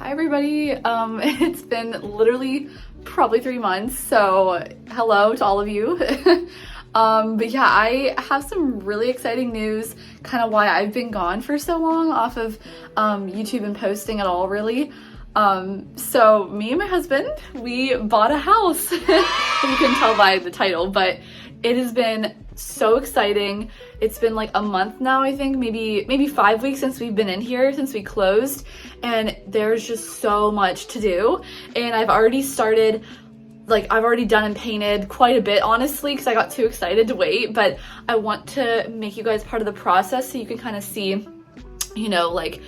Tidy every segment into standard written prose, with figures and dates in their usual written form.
Hi everybody. It's been literally probably 3 months, so hello to all of you. But yeah, I have some really exciting news, kind of why I've been gone for so long off of YouTube and posting at all, really. So me and my husband, we bought a house. You can tell by the title, but it has been so exciting. It's been like a month now, I think, maybe 5 weeks since we've been in here, since we closed, and there's just so much to do. And I've already started, like, I've already done and painted quite a bit, honestly, because I got too excited to wait, but I want to make you guys part of the process so you can kind of see, you know, like,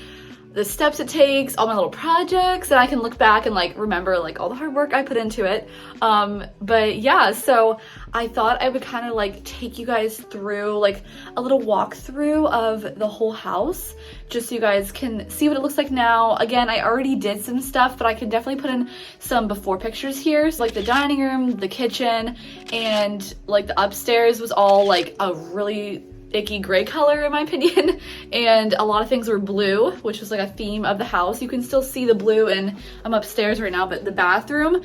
the steps it takes, all my little projects, and I can look back and like remember like all the hard work I put into it. But yeah, so I thought I would kind of like take you guys through like a little walkthrough of the whole house, just so you guys can see what it looks like now. Again, I already did some stuff, but I can definitely put in some before pictures here. So like the dining room, the kitchen, and like the upstairs was all like a really icky gray color in my opinion, and a lot of things were blue, which was like a theme of the house. You can still see the blue, and I'm upstairs right now, but the bathroom,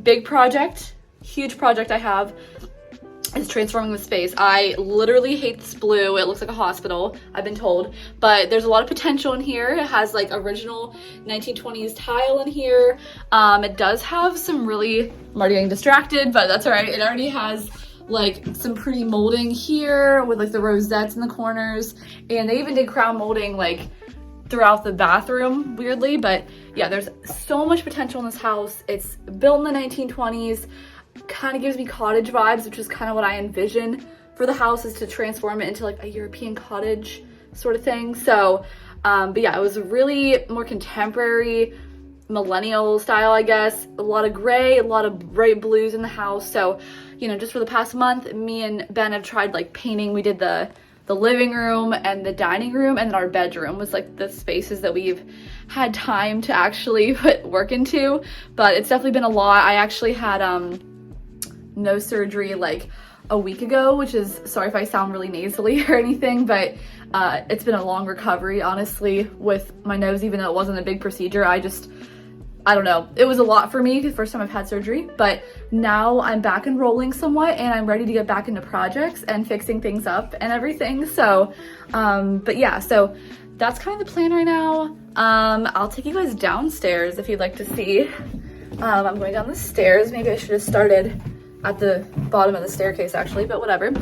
big project, huge project I have, is transforming the space. I literally hate this blue. It looks like a hospital, I've been told, but there's a lot of potential in here. It has like original 1920s tile in here. It does have some really, I'm already getting distracted, but that's all right. It already has like some pretty molding here with like the rosettes in the corners, and they even did crown molding like throughout the bathroom, weirdly. But yeah, there's so much potential in this house. It's built in the 1920s, kind of gives me cottage vibes, which is kind of what I envision for the house, is to transform it into like a European cottage sort of thing. So but yeah, it was really more contemporary, millennial style, I guess. A lot of gray, a lot of bright blues in the house. So, you know, just for the past month, me and Ben have tried like painting. We did the living room and the dining room, and then our bedroom was like the spaces that we've had time to actually put work into. But it's definitely been a lot. I actually had no surgery like a week ago, which is, sorry if I sound really nasally or anything, but it's been a long recovery, honestly, with my nose. Even though it wasn't a big procedure, I don't know. It was a lot for me, the first time I've had surgery, but now I'm back and rolling somewhat, and I'm ready to get back into projects and fixing things up and everything. So, but yeah, so that's kind of the plan right now. I'll take you guys downstairs if you'd like to see. I'm going down the stairs. Maybe I should have started at the bottom of the staircase actually, but whatever.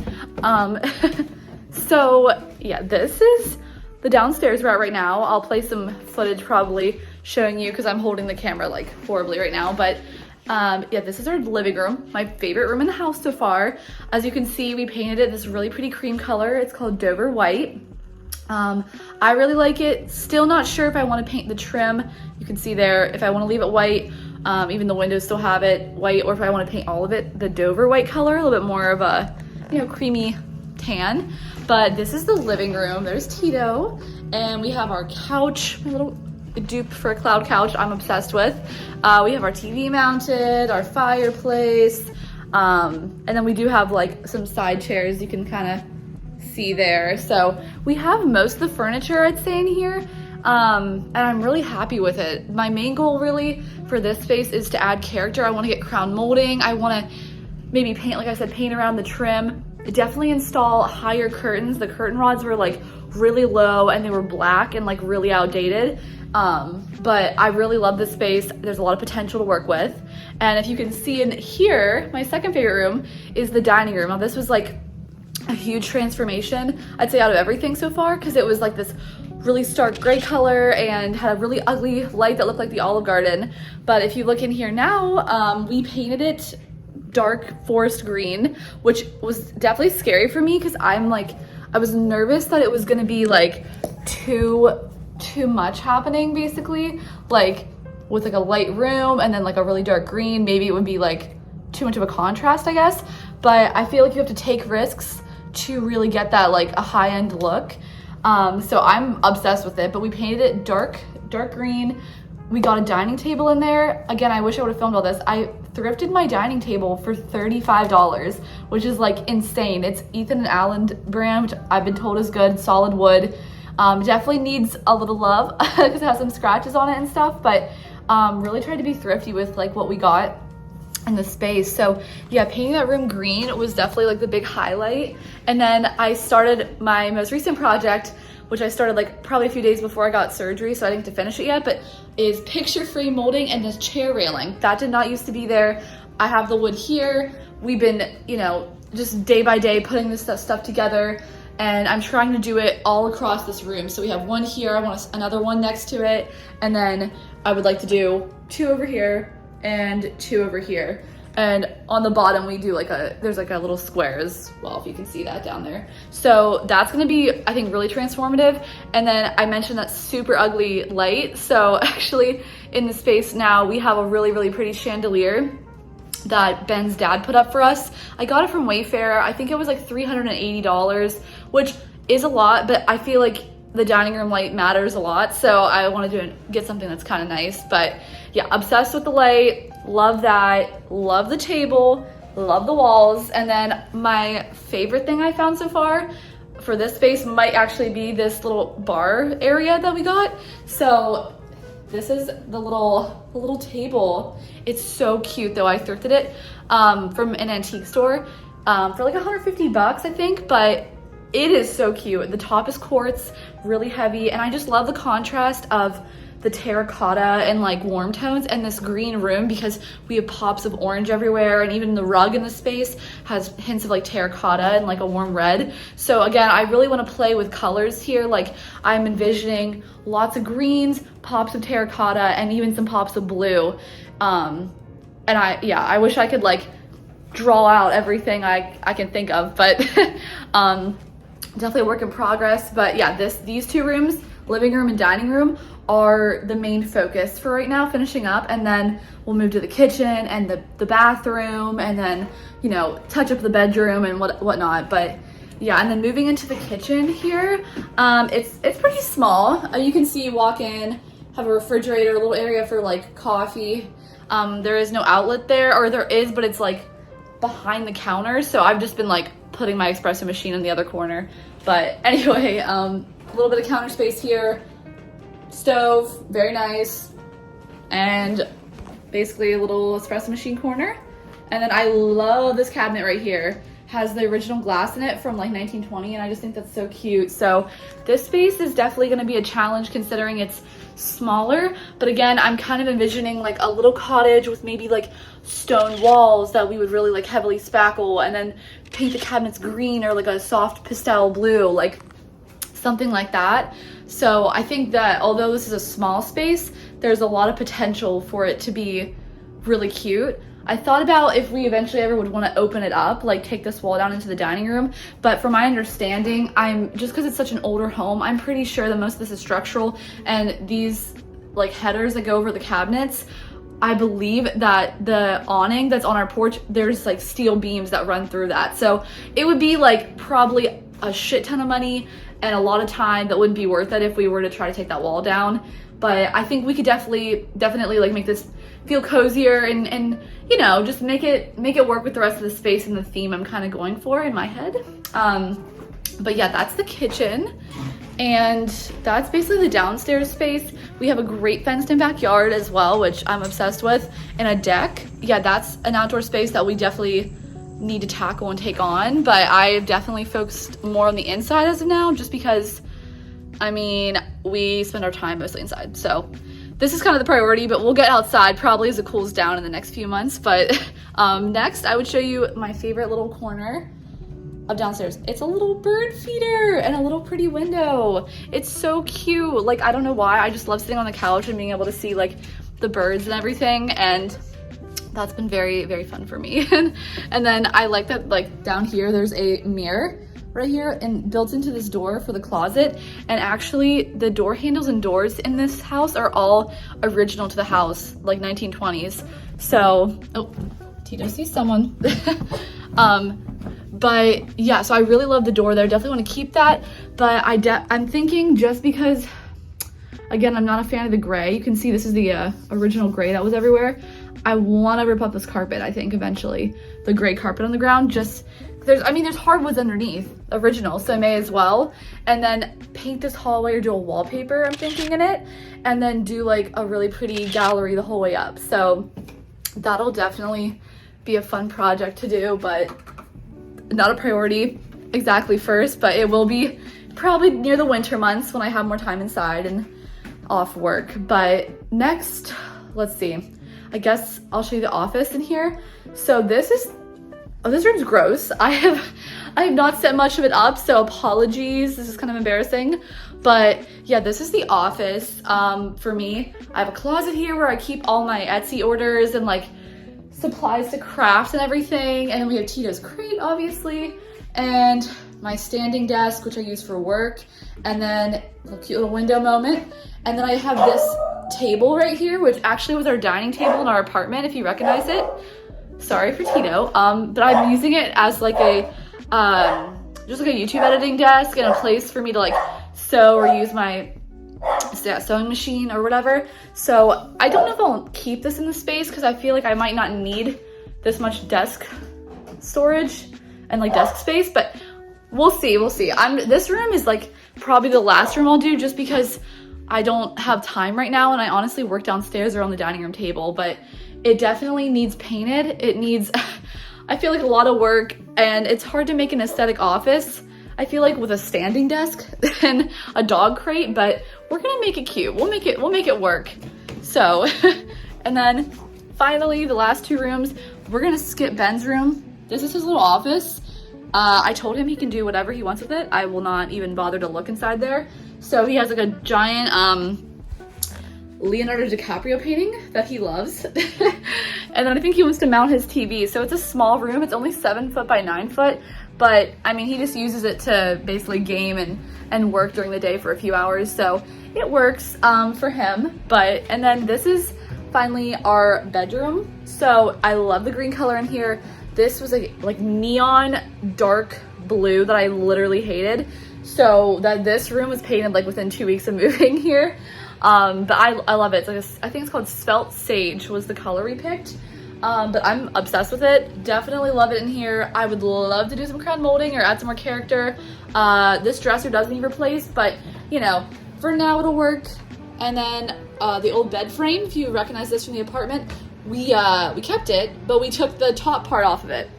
So yeah, this is the downstairs we're at right now. I'll play some footage probably showing you, because I'm holding the camera like horribly right now, but yeah, this is our living room, my favorite room in the house so far. As you can see, we painted it this really pretty cream color. It's called Dover White. I really like it. Still not sure if I want to paint the trim. You can see there, if I want to leave it white, even the windows still have it white, or if I want to paint all of it the Dover White color, a little bit more of a, you know, creamy tan. But this is the living room. There's Tito, and we have our couch, my little dupe for a cloud couch I'm obsessed with. We have our TV mounted, our fireplace, and then we do have like some side chairs you can kind of see there. So we have most of the furniture, I'd say, in here, and I'm really happy with it. My main goal really for this space is to add character. I want to get crown molding. I want to maybe paint, like I said, paint around the trim. Definitely install higher curtains. The curtain rods were like really low, and they were black and like really outdated. But I really love this space. There's a lot of potential to work with. And if you can see in here, my second favorite room is the dining room. Now this was like a huge transformation, I'd say, out of everything so far, because it was like this really stark gray color and had a really ugly light that looked like the Olive Garden. But if you look in here now, we painted it dark forest green, which was definitely scary for me, because I was nervous that it was gonna be like too much happening, basically, like with like a light room and then like a really dark green. Maybe it would be like too much of a contrast, I guess. But I feel like you have to take risks to really get that like a high-end look. So I'm obsessed with it. But we painted it dark green. We got a dining table in there. Again, I wish I would have filmed all this. I thrifted my dining table for $35, which is like insane. It's Ethan and Allen brand, which I've been told is good, solid wood. Definitely needs a little love because it has some scratches on it and stuff, but really tried to be thrifty with like what we got in the space. So yeah, painting that room green was definitely like the big highlight. And then I started my most recent project, which I started like probably a few days before I got surgery, so I didn't get to finish it yet, but is picture frame molding and this chair railing. That did not used to be there. I have the wood here. We've been, you know, just day by day putting this stuff together, and I'm trying to do it all across this room. So we have one here, I want another one next to it, and then I would like to do 2 over here and 2 over here. And on the bottom we do like there's like a little square as well, if you can see that down there. So that's gonna be, I think, really transformative. And then I mentioned that super ugly light. So actually in the space now we have a really, really pretty chandelier that Ben's dad put up for us. I got it from Wayfair. I think it was like $380, which is a lot, but I feel like the dining room light matters a lot, so I wanted to get something that's kind of nice. But yeah, obsessed with the light, love that, love the table, love the walls. And then my favorite thing I found so far for this space might actually be this little bar area that we got. So this is the little table. It's so cute though. I thrifted it from an antique store for like $150, I think, but it is so cute. The top is quartz, really heavy, and I just love the contrast of the terracotta and like warm tones and this green room, because we have pops of orange everywhere, and even the rug in the space has hints of like terracotta and like a warm red. So again, I really want to play with colors here. Like I'm envisioning lots of greens, pops of terracotta, and even some pops of blue. And I wish I could like draw out everything I can think of, but definitely a work in progress. But yeah, these 2 rooms, living room and dining room, are the main focus for right now, finishing up, and then we'll move to the kitchen and the bathroom, and then, you know, touch up the bedroom and whatnot. But yeah, and then moving into the kitchen here, it's pretty small. You can see, you walk in, have a refrigerator, a little area for like coffee. There is no outlet there, or there is, but it's like behind the counter, so I've just been like putting my espresso machine in the other corner. But anyway, a little bit of counter space here, stove, very nice, and basically a little espresso machine corner. And then I love this cabinet right here. Has the original glass in it from like 1920, and I just think that's so cute. So this space is definitely going to be a challenge considering it's smaller, but again, I'm kind of envisioning like a little cottage with maybe like stone walls that we would really like heavily spackle, and then paint the cabinets green or like a soft pastel blue, like something like that. So I think that although this is a small space, there's a lot of potential for it to be really cute. I thought about if we eventually ever would want to open it up, like take this wall down into the dining room, but from my understanding, just because it's such an older home, I'm pretty sure that most of this is structural, and these like headers that go over the cabinets, I believe that the awning that's on our porch, there's like steel beams that run through that. So it would be like probably a shit ton of money and a lot of time that wouldn't be worth it if we were to try to take that wall down. But I think we could definitely like make this feel cozier and you know, just make it work with the rest of the space and the theme I'm kind of going for in my head. But yeah, that's the kitchen, and that's basically the downstairs space. We have a great fenced in backyard as well, which I'm obsessed with, and a deck. Yeah, that's an outdoor space that we definitely need to tackle and take on, but I've definitely focused more on the inside as of now, just because I mean, we spend our time mostly inside, so this is kind of the priority, but we'll get outside probably as it cools down in the next few months. But next I would show you my favorite little corner of downstairs. It's a little bird feeder and a little pretty window. It's so cute. Like, I don't know why, I just love sitting on the couch and being able to see like the birds and everything, and that's been very, very fun for me. And then I like that like down here there's a mirror right here and built into this door for the closet. And actually the door handles and doors in this house are all original to the house, like 1920s. So, oh, Tito sees someone. But yeah, so I really love the door there. Definitely want to keep that. But I'm thinking, just because, again, I'm not a fan of the gray. You can see this is the original gray that was everywhere. I want to rip up this carpet, I think, eventually. The gray carpet on the ground, just there's hardwoods underneath, original, so I may as well. And then paint this hallway or do a wallpaper, I'm thinking, in it. And then do like a really pretty gallery the whole way up. So that'll definitely be a fun project to do, but not a priority exactly first, but it will be probably near the winter months when I have more time inside and off work. But next, let's see. I guess I'll show you the office in here. So this room's gross. I have not set much of it up, so apologies. This is kind of embarrassing. But yeah, this is the office for me. I have a closet here where I keep all my Etsy orders and like supplies to craft and everything. And then we have Tito's crate, obviously, and my standing desk, which I use for work, and then a cute little window moment. And then I have this table right here, which actually was our dining table in our apartment, if you recognize it. Sorry for Tito, but I'm using it as like a just like a YouTube editing desk and a place for me to like sew or use my sewing machine or whatever. So I don't know if I'll keep this in the space because I feel like I might not need this much desk storage and like desk space, but we'll see. This room is like probably the last room I'll do just because I don't have time right now, and I honestly work downstairs or on the dining room table, but it definitely needs painted. It needs, I feel like, a lot of work, and it's hard to make an aesthetic office, I feel like, with a standing desk and a dog crate, but we're gonna make it cute. We'll make it work. So, and then finally, the last two rooms, we're gonna skip Ben's room. This is his little office. I told him he can do whatever he wants with it. I will not even bother to look inside there. So he has like a giant Leonardo DiCaprio painting that he loves. And then I think he wants to mount his TV. So it's a small room. It's only 7 foot by 9 foot. But I mean, he just uses it to basically game and work during the day for a few hours. So it works for him. And then this is finally our bedroom. So I love the green color in here. This was like neon dark blue that I literally hated. So that this room was painted like within 2 weeks of moving here. But I love it. It's like I think it's called Spelt Sage was the color we picked. But I'm obsessed with it. Definitely love it in here. I would love to do some crown molding or add some more character. This dresser does need replaced, but you know, for now it'll work. And then the old bed frame, if you recognize this from the apartment, we kept it, but we took the top part off of it.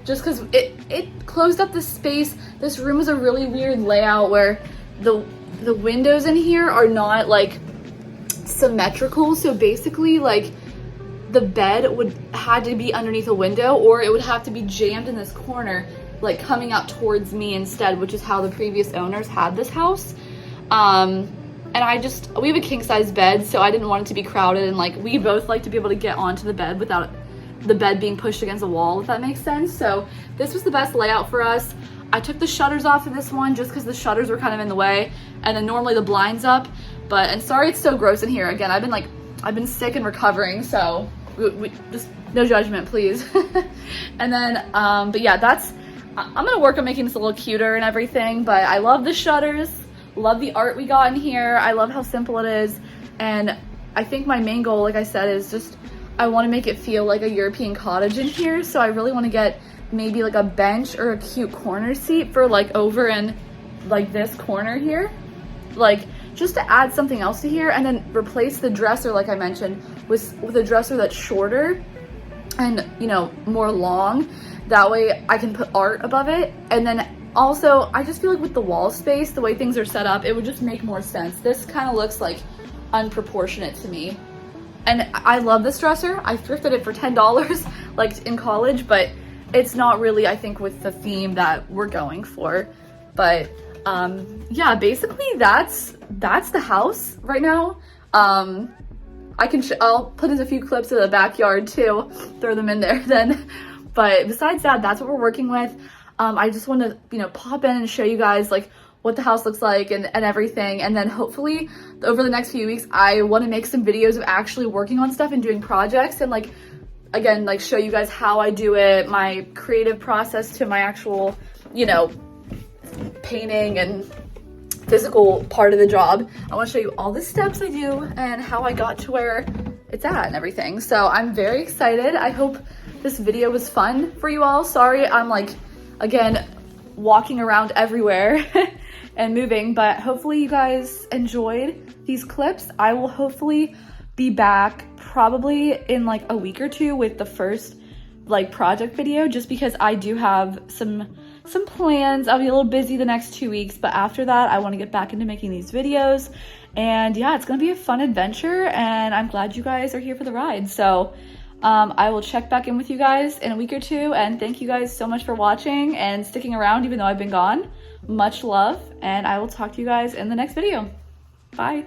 Just because it closed up the space. This room is a really weird layout where the windows in here are not like symmetrical. So basically like the bed had to be underneath a window, or it would have to be jammed in this corner, like coming out towards me instead, which is how the previous owners had this house. And we have a king size bed, so I didn't want it to be crowded, and like we both like to be able to get onto the bed without the bed being pushed against a wall, if that makes sense. So this was the best layout for us. I took the shutters off of this one just because the shutters were kind of in the way, and then normally the blinds up. And sorry it's so gross in here. Again, I've been sick and recovering, so we just no judgment, please. And then but yeah, I'm gonna work on making this a little cuter and everything, but I love the shutters, love the art we got in here. I love how simple it is, and I think my main goal, like I said, is just I want to make it feel like a European cottage in here. So I really want to get maybe like a bench or a cute corner seat for like over in like this corner here, like just to add something else to here, and then replace the dresser, like I mentioned, with a dresser that's shorter and, you know, more long. That way I can put art above it. And then also I just feel like with the wall space, the way things are set up, it would just make more sense. This kind of looks like unproportionate to me. And I love this dresser. I thrifted it for $10 like in college, but it's not really, I think, with the theme that we're going for. But yeah, basically that's the house right now. I'll put in a few clips of the backyard too, throw them in there then. But besides that, that's what we're working with. I just want to, you know, pop in and show you guys like what the house looks like and everything. And then hopefully over the next few weeks, I want to make some videos of actually working on stuff and doing projects, and like, again, like show you guys how I do it, my creative process to my actual, you know, painting and physical part of the job. I want to show you all the steps I do and how I got to where it's at and everything. So I'm very excited. I hope this video was fun for you all. Sorry, I'm like again, walking around everywhere and moving, but hopefully you guys enjoyed these clips. I will hopefully be back probably in like a week or two with the first like project video, just because I do have some plans. I'll be a little busy the next 2 weeks, but after that I want to get back into making these videos. And yeah, it's gonna be a fun adventure, and I'm glad you guys are here for the ride. So I will check back in with you guys in a week or two, and thank you guys so much for watching and sticking around even though I've been gone. Much love, and I will talk to you guys in the next video. Bye.